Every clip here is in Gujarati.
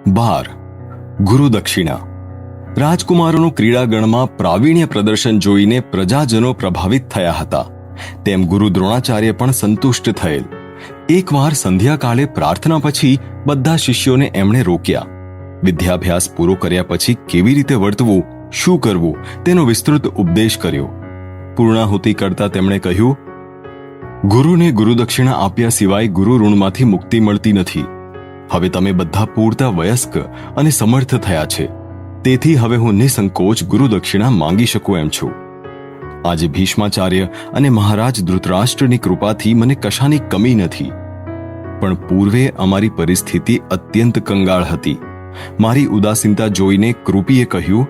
12. ગુરુદક્ષિણા. રાજકુમારોનું ક્રીડાગણમાં પ્રાવીણ્ય પ્રદર્શન જોઈને પ્રજાજનો પ્રભાવિત થયા હતા. તેમ ગુરુ દ્રોણાચાર્ય પણ સંતુષ્ટ થયેલ. એકવાર સંધ્યાકાળે પ્રાર્થના પછી બધા શિષ્યોને એમણે રોક્યા. વિદ્યાભ્યાસ પૂરો કર્યા પછી કેવી રીતે વર્તવું, શું કરવું તેનો વિસ્તૃત ઉપદેશ કર્યો. પૂર્ણાહુતિ કરતા તેમણે કહ્યું, ગુરુને ગુરુદક્ષિણા આપ્યા સિવાય ગુરુ ઋણમાંથી મુક્તિ મળતી નથી. હવે તમે બધા પૂરતા વયસ્ક અને સમર્થ થયા છે, તેથી હવે હું નિસંકોચ ગુરુદક્ષિણા માંગી શકું એમ છું. આજે ભીષ્માચાર્ય અને મહારાજ ધૃતરાષ્ટ્રની કૃપાથી મને કશાની કમી નથી, પણ પૂર્વે અમારી પરિસ્થિતિ અત્યંત કંગાળ હતી. મારી ઉદાસીનતા જોઈને કૃપીએ કહ્યું,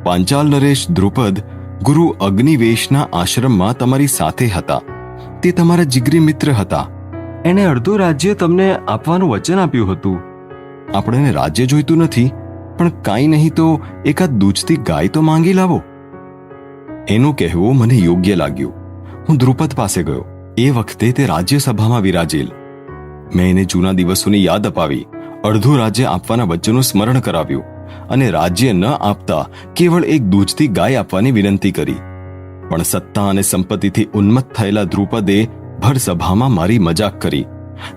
પાંચાલ નરેશ દ્રુપદ ગુરુ અગ્નિવેશના આશ્રમમાં તમારી સાથે હતા. તે તમારા જીગરી મિત્ર હતા. એણે અડધું રાજ્ય તમને આપવાનું વચન આપ્યું હતું. આપણને રાજ્ય જોઈતું નથી, પણ કાંઈ નહીં તો એકાદ દૂધતી ગાય તો માંગી લાવો. એનું કહેવું મને યોગ્ય લાગ્યું. હું દ્રુપદ પાસે ગયો. એ વખતે તે રાજ્યસભામાં વિરાજેલ. મેં એને જૂના દિવસોની યાદ અપાવી, અડધું રાજ્ય આપવાના વચનનું સ્મરણ કરાવ્યું અને રાજ્ય ન આપતા કેવળ એક દૂધતી ગાય આપવાની વિનંતી કરી. પણ સત્તા અને સંપત્તિથી ઉન્મત્ત થયેલા દ્રુપદે ભર સભામાં મારી મજાક કરી.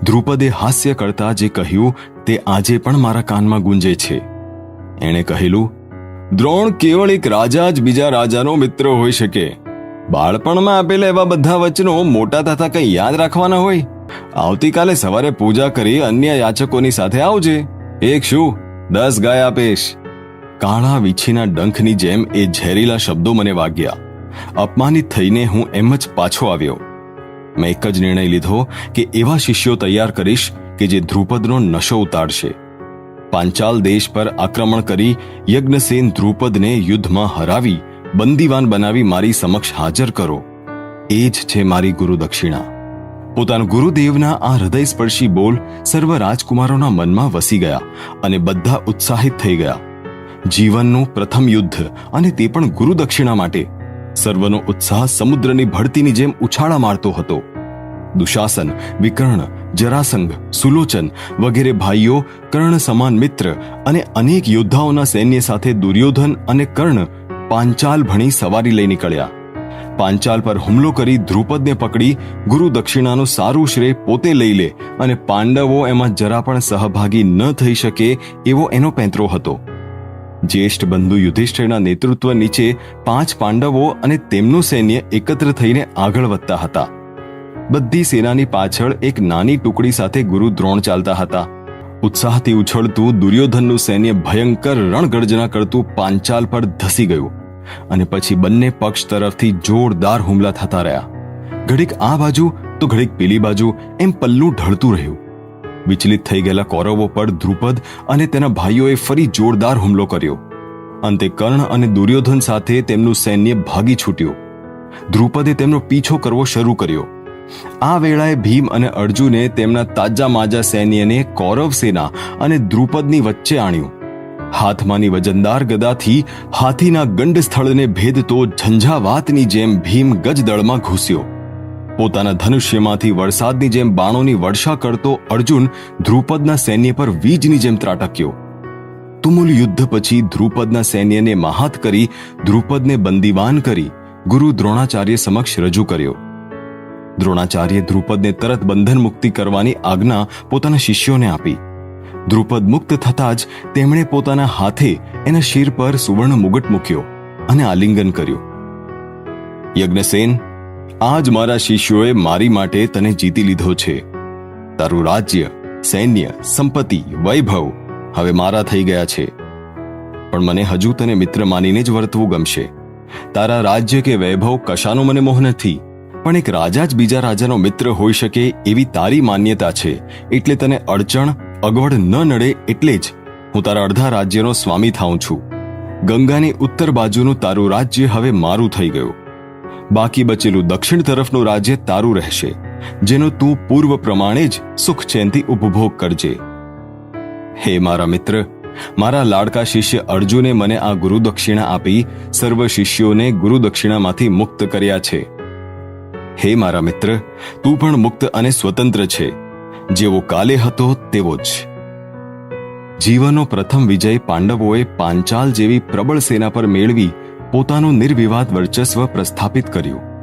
દ્રુપદે હાસ્ય કરતા જે કહ્યું તે આજે પણ મારા કાનમાં ગુંજે છે. એણે કહેલું, દ્રોણ કેવળ એક રાજા જ બીજા રાજાનો મિત્ર હોઈ શકે. બાળપણમાં આપેલા એવા બધા વચનો મોટા થતા કંઈ યાદ રાખવાના હોય? આવતીકાલે સવારે પૂજા કરી અન્ય યાચકોની સાથે આવજે. એક શું 10 ગાય આપીશ. કાળા વીછીના ડંખની જેમ એ ઝેરીલા શબ્દો મને વાગ્યા. અપમાનિત થઈને હું એમ જ પાછો આવ્યો. મેં એક જ નિર્ણય લીધો કે એવા શિષ્યો તૈયાર કરીશ કે જે દ્રુપદનો નશો ઉતારશે. પાંચાલ દેશ પર આક્રમણ કરી યજ્ઞસેન દ્રુપદને યુદ્ધમાં હરાવી બંદીવાન બનાવી મારી સમક્ષ હાજર કરો. એ જ છે મારી ગુરુદક્ષિણા. પોતાના ગુરુદેવના આ હૃદયસ્પર્શી બોલ સર્વ રાજકુમારોના મનમાં વસી ગયા અને બધા ઉત્સાહિત થઈ ગયા. જીવનનું પ્રથમ યુદ્ધ, અને તે પણ ગુરુદક્ષિણા માટે. સર્વનો ઉત્સાહ સમુદ્રની ભરતીની જેમ ઉછાળા મારતો હતો. દુશાસન, વિકર્ણ, જરાસંઘ, સુલોચન વગેરે ભાઈઓ, કર્ણ સમાન મિત્ર અને અનેક યોદ્ધાઓના સૈન્ય સાથે દુર્યોધન અને કર્ણ પાંચાલ ભણી સવારી લઈ નીકળ્યા. પાંચાલ પર હુમલો કરી દ્રુપદને પકડી ગુરુ દક્ષિણાનું સારું શ્રેય પોતે લઈ લે અને પાંડવો એમાં જરા પણ સહભાગી ન થઈ શકે એવો એનો પેંતરો હતો. જ્યેષ્ઠ બંધુ યુધિષ્ઠિરના નેતૃત્વ નીચે 5 પાંડવો અને તેમનું સૈન્ય એકત્ર થઈને આગળ વધતા હતા. બધી સેનાની પાછળ એક નાની ટુકડી સાથે ગુરુ દ્રોણ ચાલતા હતા. ઉત્સાહથી ઉછળતું દુર્યોધનનું સૈન્ય ભયંકર રણગર્જના કરતું પાંચાલ પર ધસી ગયું અને પછી બંને પક્ષ તરફથી જોરદાર હુમલા થતા રહ્યા. ઘડીક આ બાજુ તો ઘડીક પેલી બાજુ એમ પલ્લું ઢળતું રહ્યું. વિચલિત થઈ ગયેલા કૌરવો પર દ્રુપદ અને તેના ભાઈઓએ ફરી જોરદાર હુમલો કર્યો. અંતે કર્ણ અને દુર્યોધન સાથે તેમનું સૈન્ય ભાગી છૂટ્યું. દ્રુપદે તેમનો પીછો કરવો શરૂ કર્યો. આ વેળાએ ભીમ અને અર્જુને તેમના તાજા માજા સૈન્યને કૌરવ સેના અને દ્રુપદની વચ્ચે આણ્યું. હાથમાંની વજનદાર ગદાથી હાથીના ગંડ સ્થળને ભેદતો ઝંઝાવાતની જેમ ભીમ ગજદળમાં ઘૂસ્યો. પોતાના ધનુષ્યમાંથી વરસાદની જેમ બાણોની વર્ષા કરતો અર્જુન દ્રુપદના સૈન્ય પર વીજની જેમ ત્રાટક્યો. તુમુલ યુદ્ધ પછી દ્રુપદના સૈન્યને માહાત કરી દ્રુપદને બંદીવાન કરી ગુરુ દ્રોણાચાર્ય સમક્ષ રજૂ કર્યો. દ્રોણાચાર્ય દ્રુપદને તરત બંધન મુક્તિ કરવાની આજ્ઞા પોતાના શિષ્યોને આપી. દ્રુપદ મુક્ત થતાં જ તેમણે પોતાના હાથે એના શિર પર સુવર્ણ મુગટ મૂક્યો અને આલિંગન કર્યું. યજ્ઞસેન, આજ મારા શિષ્યોએ મારી માટે તને જીતી લીધો છે. તારું રાજ્ય, સૈન્ય, સંપત્તિ, વૈભવ હવે મારા થઈ ગયા છે. પણ મને હજુ તને મિત્ર માનીને જ વર્તવું ગમશે. તારા રાજ્ય કે વૈભવ કશાનો મને મોહ નથી, પણ એક રાજા જ બીજા રાજાનો મિત્ર હોઈ શકે એવી તારી માન્યતા છે. એટલે તને અડચણ અગવડ ન નડે એટલે જ હું તારા અડધા રાજ્યનો સ્વામી થાઉં છું. ગંગાની ઉત્તર બાજુનું તારું રાજ્ય હવે મારું થઈ ગયું. બાકી બચેલું દક્ષિણ તરફનું રાજ્ય તારું રહેશે, જેનો તું પૂર્વ પ્રમાણે જ સુખ ચેનથી ઉપભોગ કરજે. હે મારા મિત્ર, મારા લાડકા શિષ્ય અર્જુને મને આ ગુરુદક્ષિણા આપી સર્વ શિષ્યોને ગુરુદક્ષિણામાંથી મુક્ત કર્યા છે. હે મારા મિત્ર, તું પણ મુક્ત અને સ્વતંત્ર છે, જેવો કાલે હતો તેવો જ. જીવનનો પ્રથમ વિજય પાંડવોએ પાંચાલ જેવી પ્રબળ સેના પર મેળવી પોતાનું નિર્વિવાદ વર્ચસ્વ પ્રસ્થાપિત કર્યું.